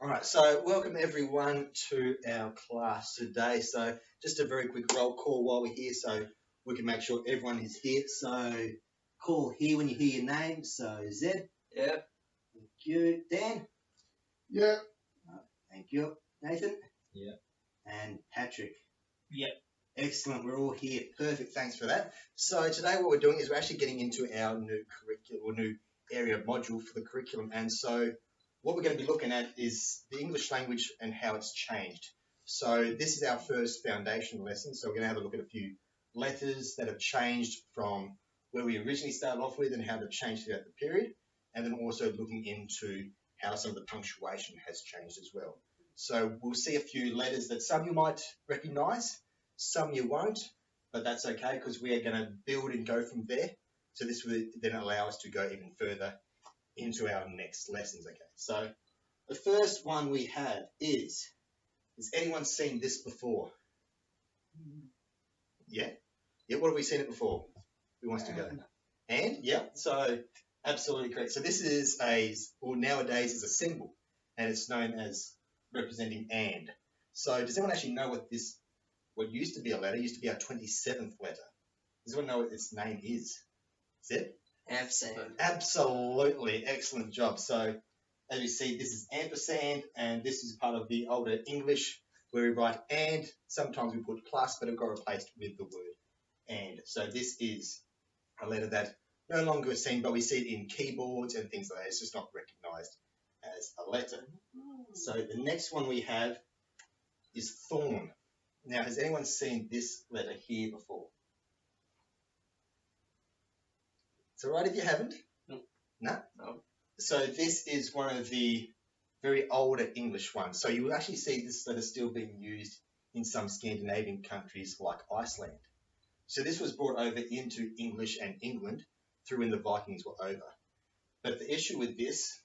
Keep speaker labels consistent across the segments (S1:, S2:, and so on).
S1: Alright, so welcome everyone to our class today. So just a very quick roll call while we're here so we can make sure everyone is here. So call here when you hear your name. So Zed.
S2: Yep.
S1: Thank you. Dan.
S3: Yeah.
S1: Thank you. Nathan.
S2: Yeah.
S1: And Patrick.
S2: Yep.
S1: Excellent. We're all here. Perfect. Thanks for that. So today what we're doing is we're actually getting into our new curriculum or new area module for the curriculum. And so what we're going to be looking at is the English language and how it's changed. So this is our first foundation lesson. So we're going to have a look at a few letters that have changed from where we originally started off with and how they've changed throughout the period. And then also looking into how some of the punctuation has changed as well. So we'll see a few letters that some you might recognize, some you won't, but that's okay because we are going to build and go from there. So this will then allow us to go even further into our next lessons. Okay, so the first one we have has anyone seen this before? Yeah? Yeah, what have we seen it before? Who wants to go? And, yeah, so absolutely correct. So this is nowadays is a symbol, and it's known as representing and. So does anyone actually know what used to be a letter, used to be our 27th letter? Does anyone know what its name is? Is it?
S2: Ampersand.
S1: Absolutely, excellent job. So as you see, this is ampersand, and this is part of the older English where we write and. Sometimes we put plus, but it got replaced with the word and. So this is a letter that no longer is seen, but we see it in keyboards and things like that. It's just not recognized as a letter. So the next one we have is Thorn. Now, has anyone seen this letter here before? It's all right if you haven't?
S2: No.
S1: No?
S2: No.
S1: So this is one of the very older English ones. So you will actually see this letter still being used in some Scandinavian countries like Iceland. So this was brought over into English and England through when the Vikings were over. But the issue with this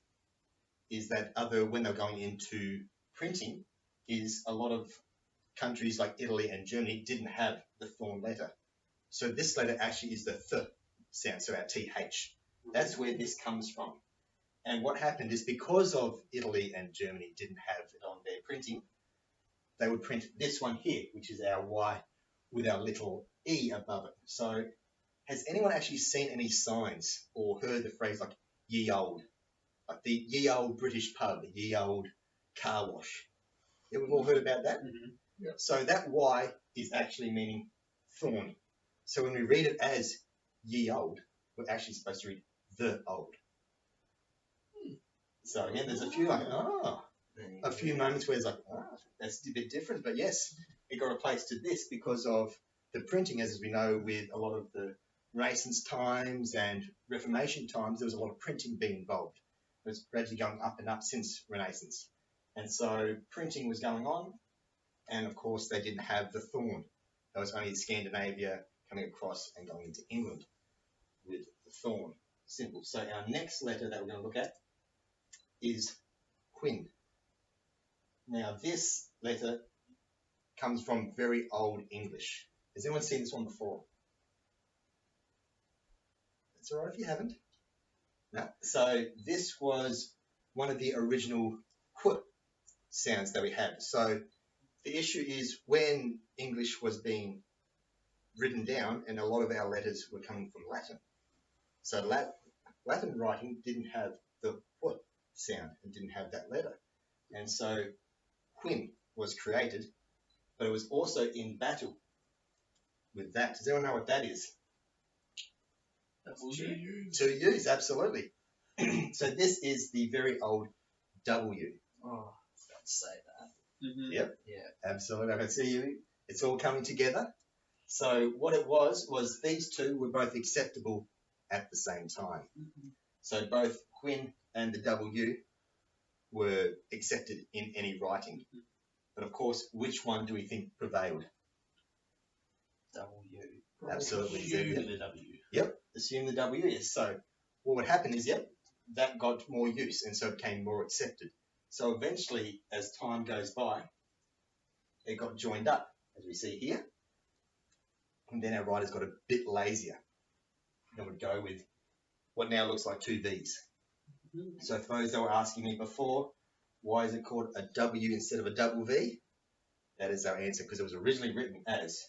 S1: is that when they're going into printing is a lot of countries like Italy and Germany didn't have the Thorn letter. So this letter actually is the th sound, so our TH. That's where this comes from. And what happened is because of Italy and Germany didn't have it on their printing, they would print this one here, which is our Y with our little E above it. So has anyone actually seen any signs or heard the phrase like ye old? Like the ye old British pub, the ye old car wash. Yeah, we've all heard about that?
S2: Mm-hmm.
S3: Yep.
S1: So that Y is actually meaning thorn. So when we read it as ye old, we're actually supposed to read the old. So again, there's a few moments where it's like, that's a bit different. But yes, it got replaced to this because of the printing, as we know, with a lot of the Renaissance times and Reformation times, there was a lot of printing being involved. It was gradually going up and up since Renaissance. And so printing was going on, and of course they didn't have the thorn. That was only Scandinavia coming across and going into England with the thorn symbol. So our next letter that we're going to look at is Quin. Now this letter comes from very old English. Has anyone seen this one before? It's all right if you haven't. No. So this was one of the original qu sounds that we had. So the issue is when English was being written down, and a lot of our letters were coming from Latin. So Latin writing didn't have the qu sound and didn't have that letter. And so Quin was created, but it was also in battle with that. Does anyone know what that is? To use, absolutely. So this is the very old W.
S2: Oh, I was about to say that.
S1: Mm-hmm. Yep.
S2: Yeah.
S1: Absolutely. I can see you. It's all coming together. So what it was these two were both acceptable at the same time.
S2: Mm-hmm.
S1: So both Quin and the W were accepted in any writing. Mm-hmm. But of course, which one do we think prevailed?
S2: W.
S1: Absolutely.
S2: Assume the W.
S1: Yep. Assume the W is. So what would happen is, that got more use, and so it became more accepted. So eventually, as time goes by, it got joined up, as we see here. And then our writers got a bit lazier. They would go with what now looks like two V's. Mm-hmm. So for those that were asking me before, Why is it called a W instead of a double V? That is our answer, because it was originally written as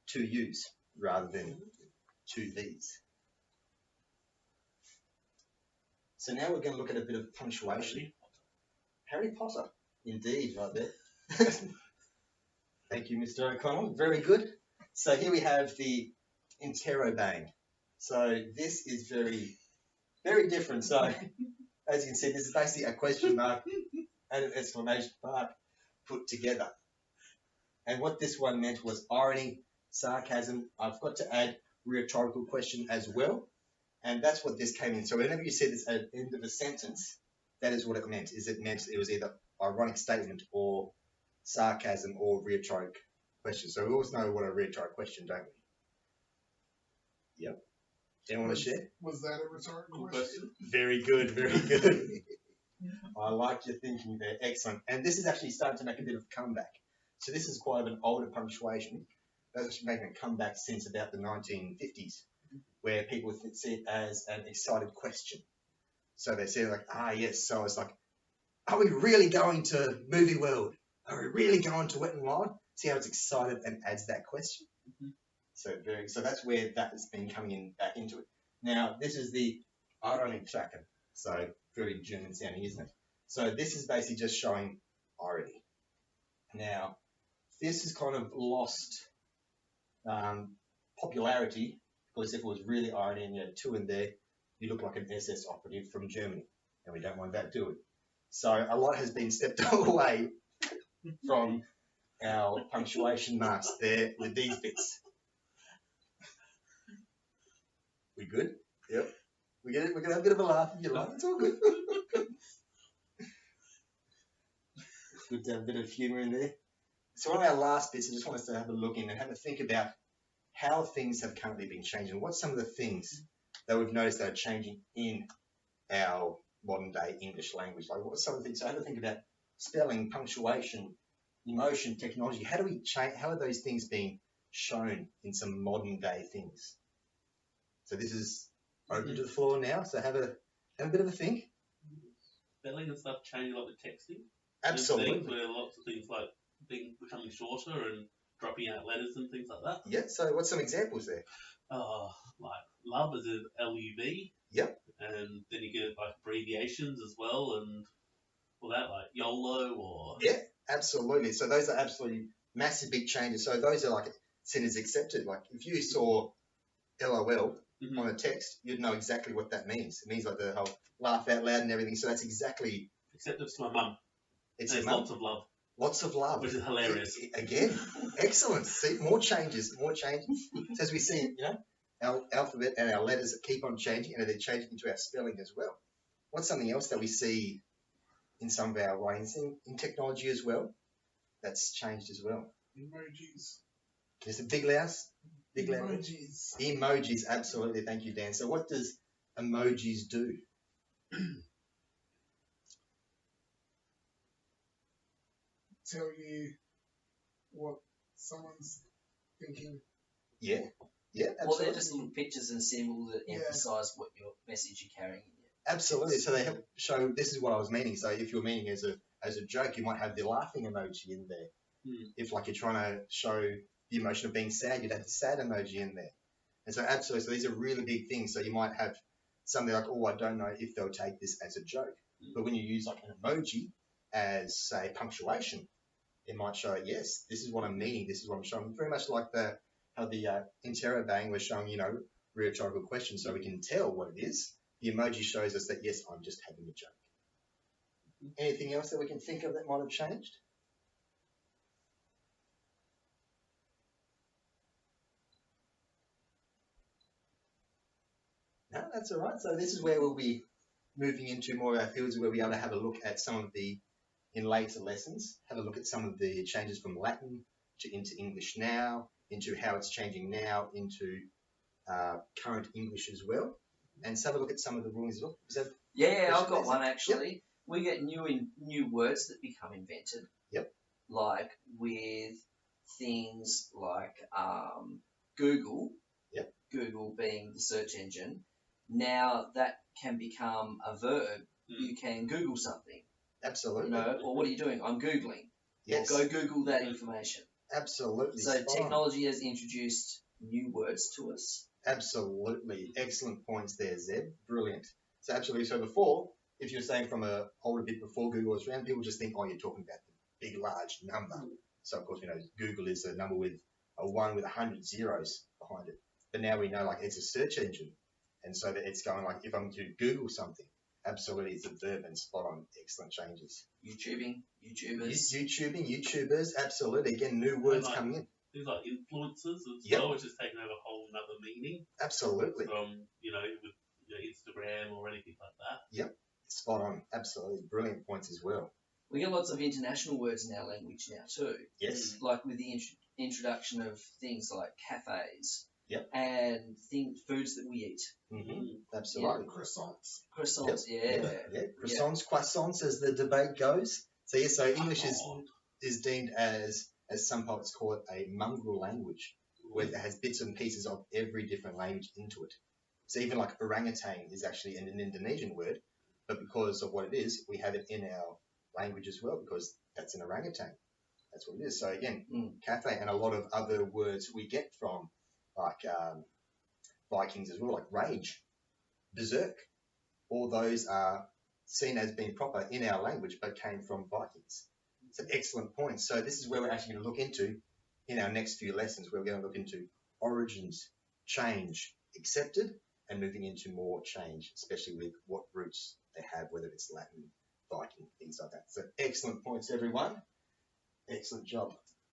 S1: 2 U's rather than 2 V's. So now we're going to look at a bit of punctuation. Harry Potter. Indeed, right there. Thank you, Mr. O'Connell. Very good. So here we have the interrobang. So this is very, very different. So as you can see, this is basically a question mark and an exclamation mark put together. And what this one meant was irony, sarcasm. I've got to add rhetorical question as well. And that's what this came in. So whenever you see this at the end of a sentence, that is what it meant. It was either ironic statement or sarcasm or rhetoric question. So we always know what a rhetoric question, don't we? Yep. Anyone want to share?
S3: Was that a rhetorical question?
S1: Very good, very good. I like your thinking there. Excellent. And this is actually starting to make a bit of a comeback. So this is quite an older punctuation. That's making a comeback since about the 1950s, where people see it as an excited question. So they say like, yes. So it's like, are we really going to Movie World? Are we really going to Wet n Wild? See how it's excited and adds that question. So that's where that has been coming in back into it. Now this is the ironic tracker. So very German sounding, isn't it? So this is basically just showing irony. Now this has kind of lost popularity, because if it was really irony and you had 2 in there, you look like an SS operative from Germany, and we don't want that, do we? So a lot has been stepped away from our punctuation marks there with these bits. We good? Yep. We're gonna have a bit of a laugh if you like. It's all good. It's good to have a bit of humour in there. So one of our last bits, I just want us to have a look in and have a think about how things have currently been changing. What's some of the things that we've noticed that are changing in our modern day English language? Like what's some of the things? So have a think about spelling, punctuation, emotion, technology. How do we change? How are those things being shown in some modern day things? So this is open to the floor now. So have a bit of a think.
S4: Spelling and stuff changing a lot with texting.
S1: Absolutely.
S4: Things where lots of things like becoming shorter and dropping out letters and things like that.
S1: Yeah. So what's some examples there?
S4: Like love is in LUV.
S1: Yep.
S4: And then you get like abbreviations as well, and all that like YOLO or.
S1: Yeah, absolutely. So those are absolutely massive big changes. So those are like seen as accepted. Like if you saw LOL on a text, you'd know exactly what that means. It means like the whole laugh out loud and everything. So that's exactly.
S4: Except it's my mum.
S1: It's
S4: lots of love.
S1: Lots of love.
S4: Which is hilarious.
S1: Again, excellent. See, more changes. So as we see, our alphabet and our letters keep on changing, and they're changing into our spelling as well. What's something else that we see in some of our writings in technology as well that's changed as well?
S3: Emojis.
S1: There's a big loud.
S3: Emojis.
S1: Emojis, absolutely. Thank you, Dan. So what does emojis do?
S3: Tell you what someone's thinking.
S1: Yeah, absolutely.
S2: Well, they're just little pictures and symbols that emphasise what your message you're carrying.
S1: Absolutely. So they help show. This is what I was meaning. So if you're meaning as a joke, you might have the laughing emoji in there. If like you're trying to show the emotion of being sad, you'd have the sad emoji in there. And so absolutely. So these are really big things. So you might have something like, I don't know if they'll take this as a joke. But when you use like an emoji as say punctuation, it might show, yes, this is what I'm meaning. This is what I'm showing. Very much like how the interrobang was showing, rhetorical questions, so we can tell what it is. The emoji shows us that, yes, I'm just having a joke. Anything else that we can think of that might have changed? No, that's all right. So this is where we'll be moving into more of our fields where we'll be able to have a look at some of the, in later lessons, have a look at some of the changes from Latin into English now, into how it's changing now into current English as well. And so have a look at some of the rulings as well.
S2: I've got one actually. Yep. We get new words that become invented.
S1: Yep.
S2: Like with things like Google.
S1: Yep.
S2: Google being the search engine. Now that can become a verb. You can Google something.
S1: Absolutely.
S2: You know, or what are you doing? I'm Googling.
S1: Yes.
S2: Well, go Google that information.
S1: Absolutely.
S2: So
S1: spot on.
S2: technology has introduced new words to us.
S1: Absolutely. Excellent points there, Zeb. Brilliant. So absolutely. So before, if you're saying from a older bit before Google was around, people just think, oh, you're talking about the big, large number. So of course, Google is a number with a 1 with 100 zeros behind it. But now we know, like, it's a search engine. And so that it's going like, if I'm to Google something, absolutely, it's a verb and spot on. Excellent changes.
S2: YouTubers.
S1: YouTubers, absolutely. Again, new words coming in.
S4: Things like influencers as
S1: Yep.
S4: well, which has taken over a whole nother meaning
S1: Absolutely.
S4: from, with Instagram or anything like that.
S1: Yep. Spot on. Absolutely. Brilliant points as well.
S2: We get lots of international words in our language now too.
S1: Yes.
S2: Like with the introduction of things like cafes.
S1: Yep.
S2: And foods that we eat.
S1: Mm-hmm. Absolutely.
S3: Croissants.
S2: Yeah.
S1: Croissants, croissants, as the debate goes. So yes, so English is deemed as some poets call it, a mongrel language, where it has bits and pieces of every different language into it. So even like orangutan is actually an Indonesian word, but because of what it is, we have it in our language as well, because that's an orangutan. That's what it is. So again, cafe and a lot of other words we get from like Vikings as well, like rage, berserk. All those are seen as being proper in our language, but came from Vikings. It's an excellent point. So this is where we're actually going to look into in our next few lessons. We're going to look into origins, change, accepted, and moving into more change, especially with what roots they have, whether it's Latin, Viking, things like that. So excellent points, everyone. Excellent job.